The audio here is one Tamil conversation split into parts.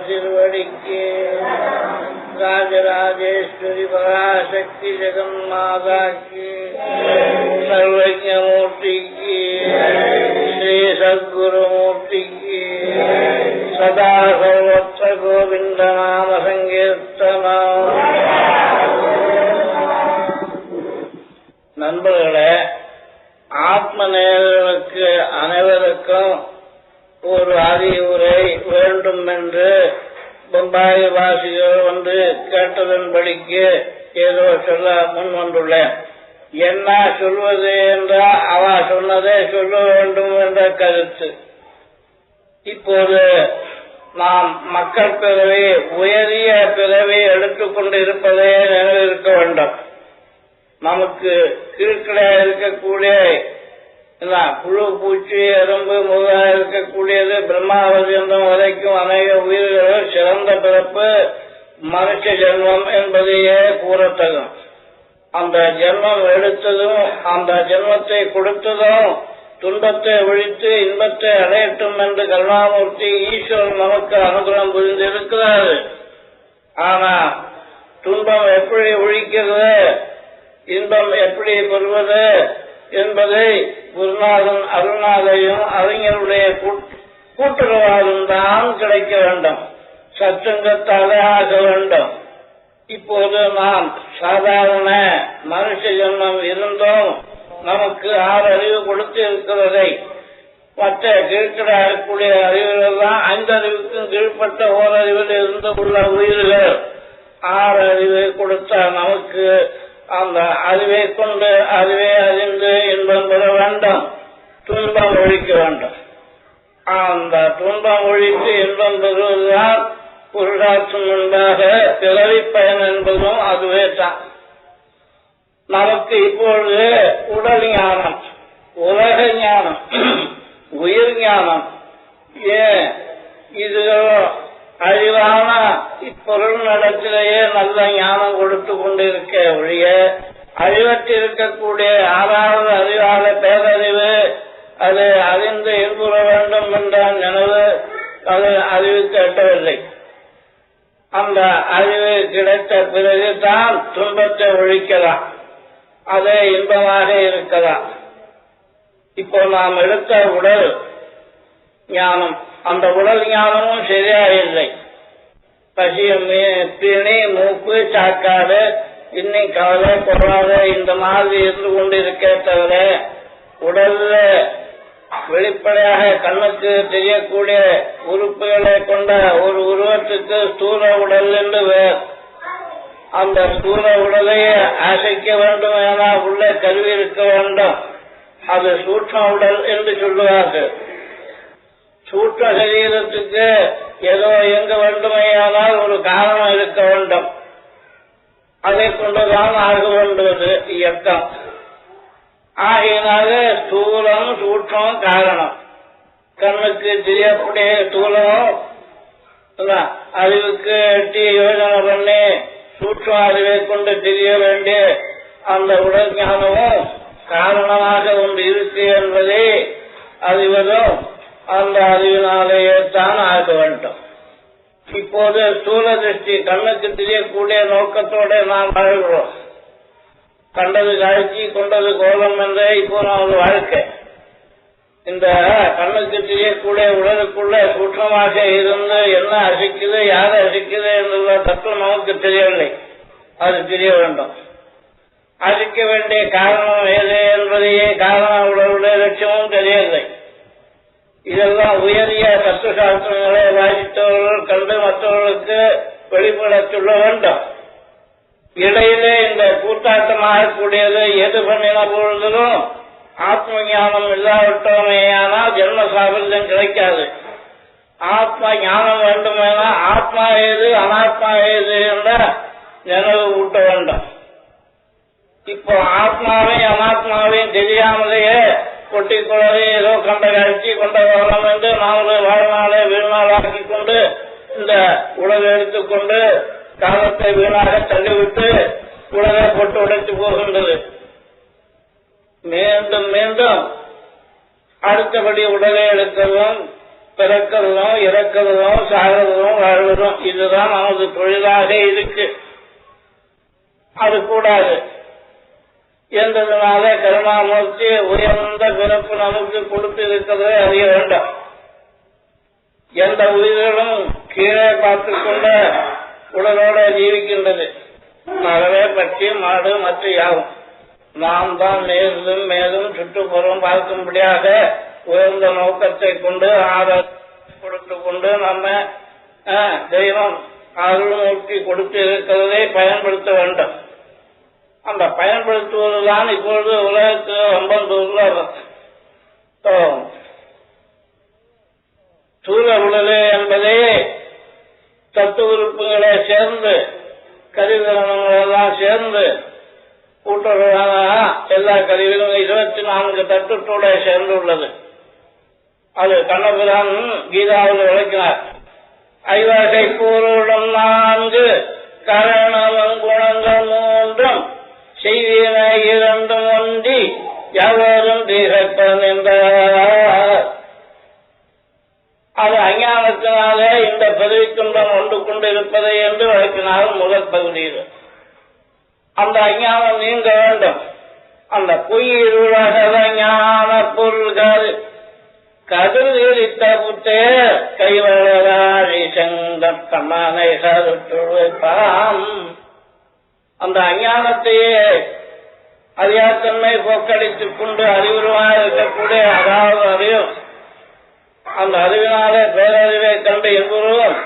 திருவடிக்கு ராஜராஜேஸ்வரி பராசக்தி ஜெகன்மாதாக்கு சர்வஜமூர்த்திக்கு ஸ்ரீ சத்குருமூர்த்திக்கு சதா சர்வத்ர கோவிந்த நாம சங்கீர்த்தனம். நண்பர்களே, ஆத்ம நேயர்களுக்கு அனைவருக்கும் ஒரு அறிவுரை வேண்டும் என்று பம்பாய் வாசிகள் வந்து கேட்டதன்படிக்கு ஏதோ சொல்ல முன் வந்துள்ளேன். என்ன சொல்வது என்றால் அவ சொன்னதை சொல்ல வேண்டும் என்ற கருத்து. இப்போது நாம் மக்கள் பிறவி, உயரிய பிறவி எடுத்துக்கொண்டு இருப்பதே நினைவிருக்க வேண்டும். நமக்கு கீழ்கடையாக இருக்கக்கூடிய புழு, பூச்சி, எறும்பு முதலாக இருக்கக்கூடியது பிரம்மாவதியந்தம் வரைக்கும் அநேக உயிர்கள் சிறந்த பிறப்பு மனுஷ ஜென்மம் என்பதையே கூறத்தகும். அந்த ஜென்மம் எடுத்ததும் அந்த ஜென்மத்தை கொடுத்ததும் துன்பத்தை ஒழித்து இன்பத்தை அடையட்டும் என்று கருணாமூர்த்தி ஈஸ்வரன் நமக்கு அனுகிரகம் புரிந்திருக்கிறார். ஆனா துன்பம் எப்படி ஒழிக்கிறது, இன்பம் எப்படி பெறுவது என்பதை குருநாதன் அருணாதையும் அறிஞருடைய கூட்டுறவாலும் தான் கிடைக்க வேண்டும், சத்சங்கத்தாலே ஆக வேண்டும். இப்போது நாம் சாதாரண மனுஷ ஜன்மம் இருந்தோம், நமக்கு 6 அறிவு கொடுத்து இருக்கிறதை மற்ற கீழ்கூடிய அறிவுகள் தான் 5 அறிவுக்கும் கீழ்பட்ட ஓரறிவில் இருந்து உள்ள உயிர்கள். 6 அறிவை கொடுத்த நமக்கு அந்த அறிவை கொண்டு அறிவை அறிந்து இன்பம் பெற வேண்டும், துன்பம் ஒழிக்க வேண்டும். அந்த துன்பம் ஒழித்து இன்பம் பெறுவதுதான் புருஷார்த்தம் என்பதாக பிறவி பயன் என்பதும் அதுவே தான். நமக்கு இப்பொழுது உடல் ஞானம், உலக ஞானம், உயிர் ஞானம், ஏன் இது அறிவான இப்பொருள் நடத்திலேயே நல்ல ஞானம் கொடுத்து கொண்டிருக்க ஒழிய அறிவற்று இருக்கக்கூடிய 6வது அறிவாக பேரறிவு, அது அறிந்து இன்புற வேண்டும் என்ற நினைவு அது அறிவுக்கு எட்டவில்லை. அந்த அறிவு கிடைத்த பிறகுதான் துன்பத்தை ஒழிக்கலாம், அதே இன்பமாக இருக்கலாம். இப்போ நாம் எடுத்த உடல் ஞானம், அந்த உடல் ஞானமும் சரியாக இல்லை. பசியும் தீனி, மூக்கு, சாக்காடு, இன்னும் கவலை கொள்ளாத இந்த மாதிரி இருந்து கொண்டிருக்க தவிர உடல்ல வெளிப்படையாக கண்ணுக்கு தெரியக்கூடிய உறுப்புகளை கொண்ட ஒரு உருவத்துக்கு ஸ்தூல உடல் என்று அந்த ஸ்தூல உடலையே அசைக்க வேண்டும் என உள்ள கருவி இருக்க வேண்டும். அது சூட்சம உடல் என்று சொல்லுவார்கள். சூட்ச சரீரத்துக்கு ஏதோ இயங்க வேண்டுமையானால் ஒரு காரணம் இருக்க வேண்டும், அதை கொண்டுதான் ஆக வேண்டுவது இயக்கம். ஆகையினால ஸ்தூலம் சூட்சம் காரணம். கண்ணுக்கு தெரியக்கூடிய ஸ்தூலமும் அறிவுக்கு எட்டி யோஜனை பண்ணி சூட்சம் அறிவை கொண்டு தெரிய வேண்டிய அந்த உடல் ஞானமும் காரணமாக ஒன்று இருக்கு என்பதை அறிவதும் அந்த அறிவினாலேயே தான் ஆக வேண்டும். இப்போது ஸ்தூல திருஷ்டி, கண்ணுக்கு தெரியக்கூடிய நோக்கத்தோட நாம் வாழ்கிறோம். கண்டது காட்சி, கொண்டது கோலம் என்ற இப்போ நமது வாழ்க்கை. இந்த கண்ணுக்கு தெரியக்கூடிய உடலுக்குள்ள சூட்சமாக இருந்து என்ன அசைக்குது, யாரை அசைக்குது என்ற தத்துவம் நமக்கு தெரியவில்லை, அது தெரிய வேண்டும். அசைக்க வேண்டிய காரணம் ஏது என்பதையே காரண உடலுடைய லட்சியமும் தெரியவில்லை. இதெல்லாம் உயரிய தத்துவசாஸ்திரங்களை வாசித்தவர்கள் கண்டு மற்றவர்களுக்கு வெளிப்பட சொல்ல வேண்டும். இடையிலே இந்த கூட்டாட்டமாக கூடியது எது பண்ணின பொழுதிலும் ஆத்ம ஞானம் இல்லாவிட்டோமேயானால் ஜென்ம சாபல்யம் கிடைக்காது. ஆத்ம ஞானம் வேண்டுமேனா ஆத்மா ஏது அனாத்மா ஏது என்ற நினைவு ஊட்ட வேண்டும். இப்போ ஆத்மாவையும் அனாத்மாவையும் தெரியாமலேயே கொட்டிக்குளறி ஏதோ கண்ட காட்சி கொண்ட வரலாம் என்று நாமளே வாழ்நாளே வீழ்நாளாக்கி கொண்டு இந்த உலகை எடுத்துக்கொண்டு காலத்தை வீணாக தள்ளிவிட்டு உலகை போட்டு உடைத்து போகின்றது. மீண்டும் மீண்டும் அடுத்தபடி உடலை எடுக்கவும் பிறக்கிறதும் இறக்கிறதும் சாகிறதும் வாழ்வதும் இதுதான் நமது தொழிலாக இருக்கு. அது கூடாது என்றதுனால கருணாமூர்த்தி உயர்ந்த பிறப்பு நமக்கு கொடுத்து இருக்கிறதை அறிய வேண்டும். எந்த உயிர்களும் கீழே பார்த்து கொண்ட உடலோட ஜீவிக்கின்றது. மரவே பற்றி மாடு மற்ற யாவும் நாம் தான் மேலும் மேலும் சுற்றுப்புறம் பார்க்கும்படியாக உயர்ந்த நோக்கத்தை கொண்டு கொடுத்து கொண்டு நம்ம தெய்வம் அருள்மூர்த்தி கொடுத்து இருக்கிறதை பயன்படுத்த வேண்டும். அந்த பயன்படுத்துவதுதான் இப்பொழுது உலகத்தில் ரொம்ப சூழ உடலே என்பதே தத்து உறுப்புகளை சேர்ந்து கருவிகளெல்லாம் சேர்ந்து கூட்டுறவான எல்லா கருவிகளும் 24 தத்துவத்தோட சேர்ந்து உள்ளது. அது கண்ணபிரான் கீதாவில் விளக்கினார். ஐவகை பொருளும் 4 கரணமும் குணங்கள் 3 செய்தியின 2 ஒன்றி யாவரும் தீரப்பன் என்றார். அது அஞ்ஞானத்தினாலே இந்த பதவிக்குண்டம் ஒன்று கொண்டு இருப்பதை என்று விளக்கினார் முதல் பகுதியில். அந்த அஞ்ஞானம் நீங்க வேண்டும். அந்த பொய்யிருளாக ஞான பொருள்கள் கதிர்த்த புத்தே கைவளராழி செங்கமனை கருத்துழைப்பாம். அந்த அஞ்ஞானத்தையே அறியாத்தன்மை போக்கடித்துக் கொண்டு அறிவுருவாக இருக்கக்கூடிய அதாவது அறியும் அந்த அறிவினாலே பேரறிவை கண்டு என்பவரும்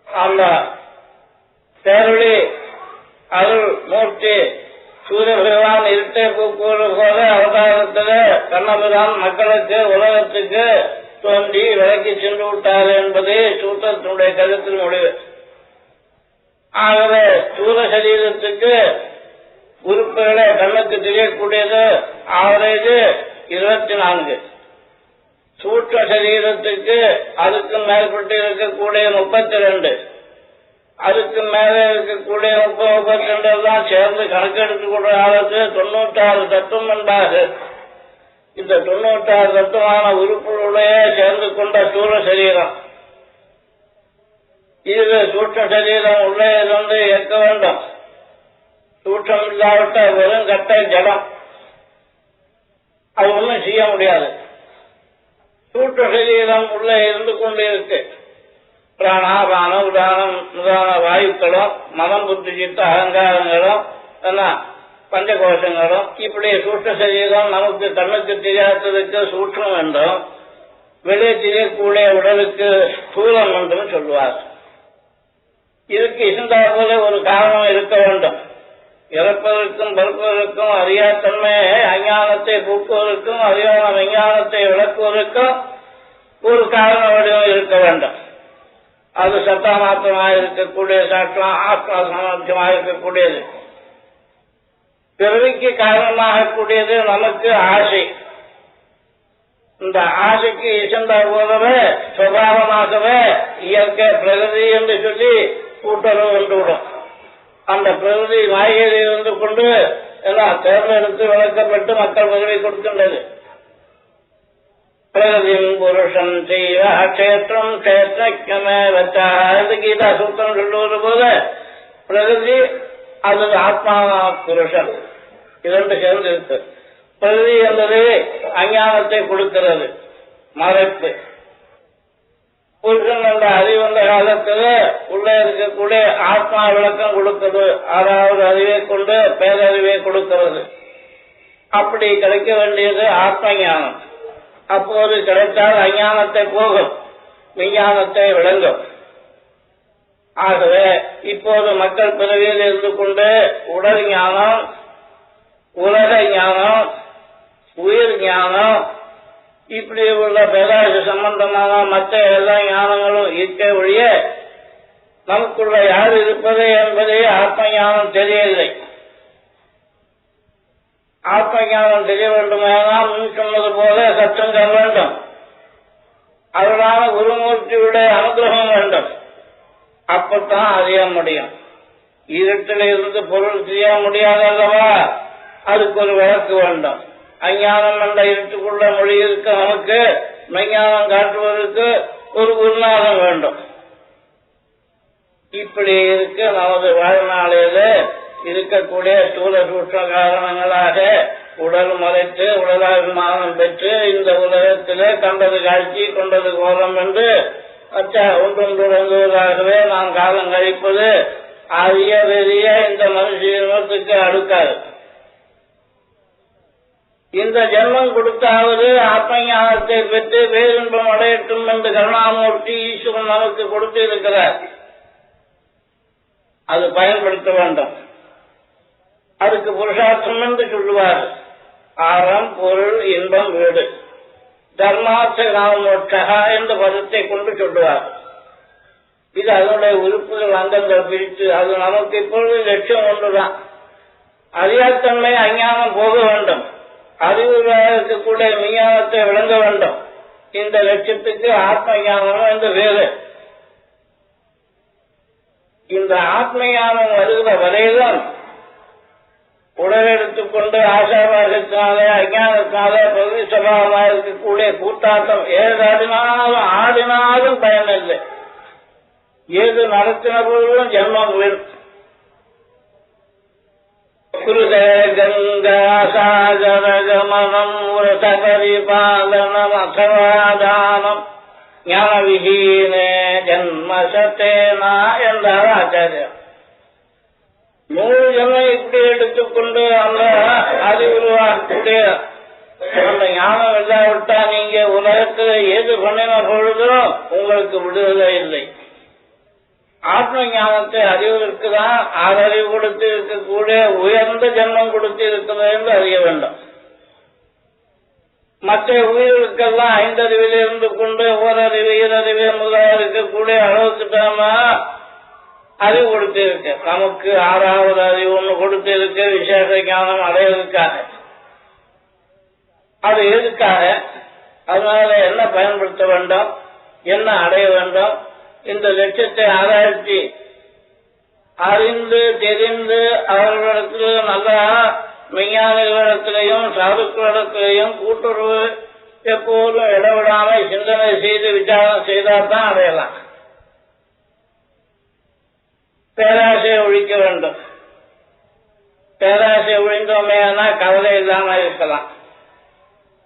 அந்த பேரொழி அருள் மூர்த்தி சூரிய பகவான் இருட்டை போக்குவது போல அவதாரத்தில் கண்ணபிரான் மக்களுக்கு உலகத்துக்கு தோன்றி விலக்கி சென்று விட்டார் என்பதே சூத்திரத்தினுடைய கருத்தில் முடிவு. ஆகவே சூர சரீரத்துக்கு உறுப்புகளை கண்ணுக்கு தெரியக்கூடியது ஆவரேஜ் 24. சூற்ற சரீரத்துக்கு அதுக்கு மேற்பட்டு இருக்கக்கூடிய 32, அதுக்கு மேல இருக்கக்கூடிய 32 தான் சேர்ந்து கணக்கெடுக்கக்கூடிய ஆளுக்கு 96 தத்துவம் என்பார்கள். இந்த 96 தத்துவமான உறுப்புகளுடைய சேர்ந்து கொண்ட சூழ சரீரம். இது சூற்ற சரீரம் உள்ளே இருந்து இயக்க வேண்டும். சூற்றம் இல்லாவிட்ட வெறும் கட்டை ஜடம், அது ஒன்றும் செய்ய முடியாது. சூற்ற சரீரம் உள்ளே இருந்து கொண்டு இருக்கு. பிராணாபான உதாரணம் முதலான வாயுக்களும் மனம் புத்தி சித்த அகங்காரங்களும் பஞ்சகோஷங்களும் இப்படி சூற்ற சரீரம் நமக்கு கண்ணுக்கு தெரியாததுக்கு சூற்றம் என்றும் வெளியே தெரியக்கூடிய உடலுக்கு ஸ்தூலம் என்றும் சொல்லுவார். இதுக்கு இருந்தா போல ஒரு காரணம் இருக்க வேண்டும். இறப்பதற்கும் பருப்பதற்கும் அறியாத்தன்மை அஞ்ஞானத்தை போக்குவதற்கும் அறியாத விஞ்ஞானத்தை விளக்குவதற்கும் ஒரு காரண வடிவம் இருக்க வேண்டும். அது சத்தா மாத்திரமாக இருக்கக்கூடிய ஆத்மா சமாத்தியமாக இருக்கக்கூடியது. பிறவிக்கு காரணமாக கூடியது நமக்கு ஆசை. இந்த ஆசைக்கு இசைந்த போலவே சுபாவமாகவே இயற்கை பிரகதி என்று சொல்லி கூட்டுறவு வந்துவிடும். அந்த பிரகதி மாயையில் இருந்து கொண்டு எல்லாம் தேர்ந்தெடுத்து வளர்க்கப்பட்டு மக்கள் பதவி கொடுக்கின்றது. பிரகதியும் புருஷன் செய்வ கஷேத்திரம் கஷேத்திரமே வச்சா கீதா சூத்திரம் சொல்லுவது போல பிரகதி அல்லது ஆத்மா புருஷன் இரண்டு சேர்ந்து இருக்கு. பிரகதி என்பது அஞ்ஞானத்தை கொடுக்கிறது, மறைப்பு. புருஷன் என்ற அறிவு வந்த காலத்தில் உள்ளே இருக்கக்கூடிய ஆத்மா விளக்கம் கொடுக்கிறது. ஆறாவது அறிவை கொண்டு பேரறிவை கொடுக்கிறது. அப்படி கிடைக்க வேண்டியது ஆத்ம ஞானம். அப்போது கிடைத்தால் அஞ்ஞானத்தை போகும், விஞ்ஞானத்தை விளங்கும். ஆகவே இப்போது மக்கள் பிறவியில் இருந்து கொண்டு உடல் ஞானம், உலக ஞானம், உயிர் ஞானம், இப்படி உள்ள பேராச சம்பந்தமான மற்ற எல்லா ஞானங்களும் இருக்க ஒழிய நமக்குள்ள யார் இருப்பது என்பதே ஆத்ம ஞானம் தெரியவில்லை. ஆத்ம ஞானம் தெரிய வேண்டுமானால் முன் சொன்னது போல சத்சங்கம் வேண்டும். அதனால குருமூர்த்தியுடைய அனுகிரகம் வேண்டும். அப்பத்தான் அறிய முடியும். இருட்டில் இருந்து பொருள் செய்ய முடியாதல்லவா, அதுக்கு ஒரு விளக்கு வேண்டும். அஞ்ஞானம் என்ற இருட்டுக்குள்ள மொழி இருக்க நமக்கு மெஞ்ஞானம் காட்டுவதற்கு ஒரு குருநாதம் வேண்டும். இப்படி இருக்க நமது வாழ்நாளில இருக்கக்கூடிய ஸ்தூல சூட்ச காரணங்களாக உடல் மறைத்து உடலாபிமானம் பெற்று இந்த உலகத்திலே கண்டது காட்சி கொண்டது கோலம் என்று ஒன்றும் தொடங்குவதாகவே நாம் காலம் கழிப்பது அதிக பெரிய இந்த மனுஷ ஜென்மத்துக்கு அடுக்காது. இந்த ஜென்மம் கொடுத்தாவது ஆத்ம ஞானத்தை பெற்று பேரின்பம் அடையட்டும் என்று கருணாமூர்த்தி ஈஸ்வரன் நமக்கு கொடுத்து இருக்கிறார். அது பயன்படுத்த வேண்டும். அதுக்கு புருஷார்த்தம் என்று சொல்லுவார். ஆரம் பொருள் இன்பம் வீடு தர்மார்த்த காமமோட்சா என்ற பதத்தை கொண்டு சொல்லுவார். இது அதனுடைய உறுப்புகள் அங்கங்கள் பிரித்து அது நமக்கு இப்பொழுது லட்சியம் ஒன்றுதான். அறியாத்தன்மை அஞ்ஞானம் போக வேண்டும். அறிவுக்கு கூட விஞ்ஞானத்தை விளங்க வேண்டும். இந்த லட்சியத்துக்கு ஆத்ம ஞானம் என்று வேறு. இந்த ஆத்ம ஞானம் வருகிற வரையிலும் உடல் எடுத்துக்கொண்டு ஆசாபாசத்தினாலே அஞ்ஞானத்தினாலே பகுதி சபாவமாக இருக்கக்கூடிய கூட்டாட்டம் ஆடினாலும் பயனில்லை. ஏது நடத்தின போதிலும் ஜென்மம் வேணும். கங்கா சாகர கமனம் விரத பரிபாலனம் அசவாதானம் ஞான விஹீனே ஜன்மசத்தேனா என்றார் ஆச்சாரியர். 3 ஜன்மம் இப்படி எடுத்துக்கொண்டு அந்த அறிவுருவாக்கூடிய அந்த ஞானம் இல்லாவிட்டா நீங்க உலகத்தில் ஏது பண்ணின பொழுதும் உங்களுக்கு விடுதலை இல்லை. ஆத்ம ஞானத்தை அறிவதற்கு தான் ஆறறிவு கொடுத்து இருக்கக்கூடிய உயர்ந்த ஜென்மம் கொடுத்து இருக்கிறது என்று அறிய வேண்டும். மற்ற உயிர்களுக்கெல்லாம் 5 அறிவில் இருந்து கொண்டு ஓரறிவு ஈரறிவு முதலாக இருக்கக்கூடிய அளவுக்கு தாம அறிவு கொடுத்து இருக்கு. நமக்கு 6வது அறிவு ஒன்று கொடுத்து இருக்கு விசேஷ ஞானம் அடைவதற்காக. அது எதுக்காக? அதனால என்ன பயன்படுத்த வேண்டும், என்ன அடைய வேண்டும், இந்த லட்சியத்தை ஆராய்ச்சி அறிந்து தெரிந்து அவர்களிடத்தில் நல்ல விஞ்ஞானிகளிடத்திலையும் சாதுக்களிடத்திலையும் கூட்டுறவு எப்போதும் இடவிடாமல் சிந்தனை செய்து விசாரம் செய்தால் தான் அடையலாம். பேராசையை ஒழிக்க வேண்டும். பேராசை ஒழிந்தோமேனா கவலை இல்லாம இருக்கலாம்,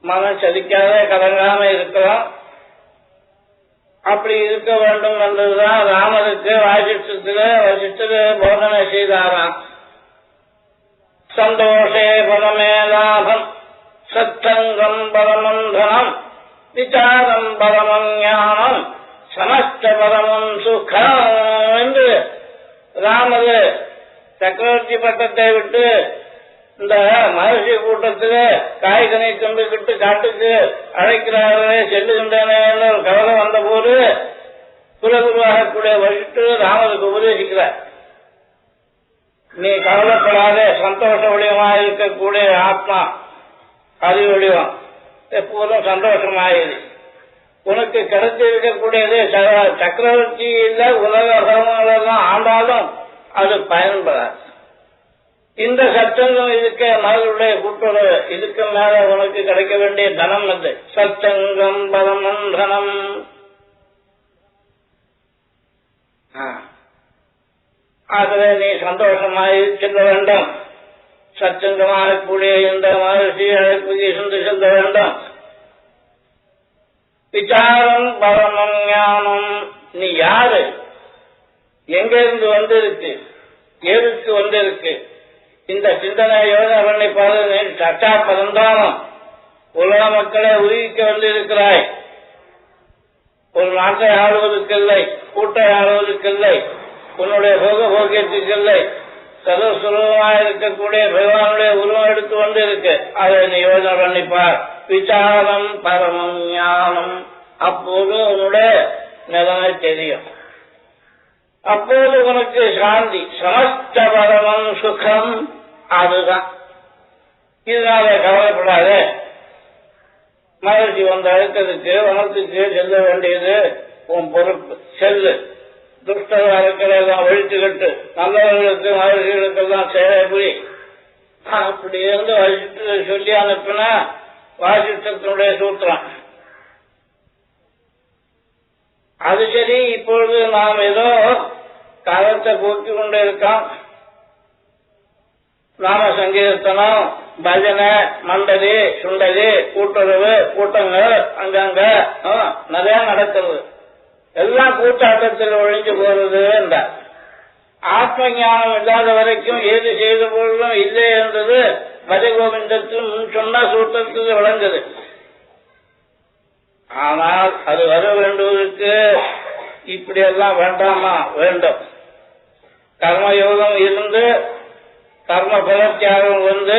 மனம் சலிக்காத கலங்காம இருக்கலாம். அப்படி இருக்க வேண்டும் என்றுதான் ராமருக்கு வசிஷ்டர் போதனை செய்தாராம். சந்தோஷே பரமே லாபம் சத்தங்கம் பரமந்தனம் விசாரம் பரமம் ஞானம் சமஸ்த பரமம் சுகம் என்று ராமர் சக்கரவர்த்தி பட்டத்தை விட்டு இந்த மகர்ஷி கூட்டத்தில் காய்கனி கொண்டுகிட்டு காட்டுக்கு அழைக்கிறார்களே செல்லுகின்றன ஒரு கவலை வந்த போது குலகுருவாகக்கூடிய வசிட்டு ராமருக்கு உபதேசிக்கிறார். நீ கவலைப்படாத, சந்தோஷ வடிவமாக இருக்கக்கூடிய ஆத்மா அறிவு வடிவம் எப்போதும் சந்தோஷமாயிரு. உனக்கு கிடைச்சி இருக்கக்கூடியது சக்கரவர்த்தி இல்ல உலகம் ஆண்டாலும் அது பயன்படாது. இந்த சத்தங்கம் இதுக்கு மகளுடைய கூட்டுறவு, இதுக்கு மேல உனக்கு கிடைக்க வேண்டிய தனம் அது. சத்தங்கம் பரமம் தனம். ஆகவே நீ சந்தோஷமாய் செல்ல வேண்டும். சச்சங்கமாக கூடிய இந்த மகர்ஷி அழைப்புக்கு செல்ல வேண்டும். விசாரம் பரமம் ஞானம். நீ யாரு, எங்கிருந்து வந்திருக்கு, எதுக்கு வந்திருக்கு, இந்த சிந்தனை யோசனை பண்ணி பாரு. சட்டா பரந்தானம் உலக மக்களை உருவிக்க வந்திருக்கிறாய். ஒரு நாட்டை ஆளுவதற்கில்லை, கூட்டை ஆளுவதற்கில்லை, உன்னுடைய போகியத்துக்கில்லை. சர்வசுலபமாக இருக்கக்கூடிய பகவானுடைய உருவம் எடுத்து வந்து இருக்கு. அதை நீ யோசனை பண்ணிப்பார். விசாரம் பரமம் ஞானம். அப்போது உன்னுடைய நிலைமை தெரியும். அப்போது உனக்கு சாந்தி, சமஸ்த பரமம் சுகம். அதுதான். இதனால கவலைப்படாத. மகிழ்ச்சி வந்த அழுத்தத்துக்கு வனத்துக்கு செல்ல வேண்டியது உன் பொறுப்பு. செல்லு. துஷ்டர்களுக்கெல்லாம் ஒழித்துக்கிட்டு நல்லவர்களுக்கு மகிழ்ச்சிகளுக்கெல்லாம் சேவை புரி. அப்படி இருந்து வசிஷ்டத்தை சொல்லி அனுப்பினா வாசிஷ்டத்தினுடைய சூத்திரம். அது சரி, இப்பொழுது நாம் ஏதோ காலத்தை போக்கிக் கொண்டு இருக்கோம். நாம சங்கீர்த்தனம், பஜனை, மண்டலி, சுண்டலி, கூட்டுறவு, கூட்டங்கள் அங்கங்க நிறைய நடக்கிறது. எல்லாம் கூட்டாட்டத்தில் ஒழிஞ்சு போறது என்றார். ஆத்ம ஞானம் இல்லாத வரைக்கும் ஏது செய்த பொழுதும் இல்லை என்றது பஜகோவிந்தத்தில் முன் சொன்ன சூத்திரத்தில் விளங்குது. ஆனால் அது வர வேண்டுவதற்கு இப்படியெல்லாம் வேண்டாமா? வேண்டும். கர்மயோகம் இருந்து கர்ம பலத்தியாகம் வந்து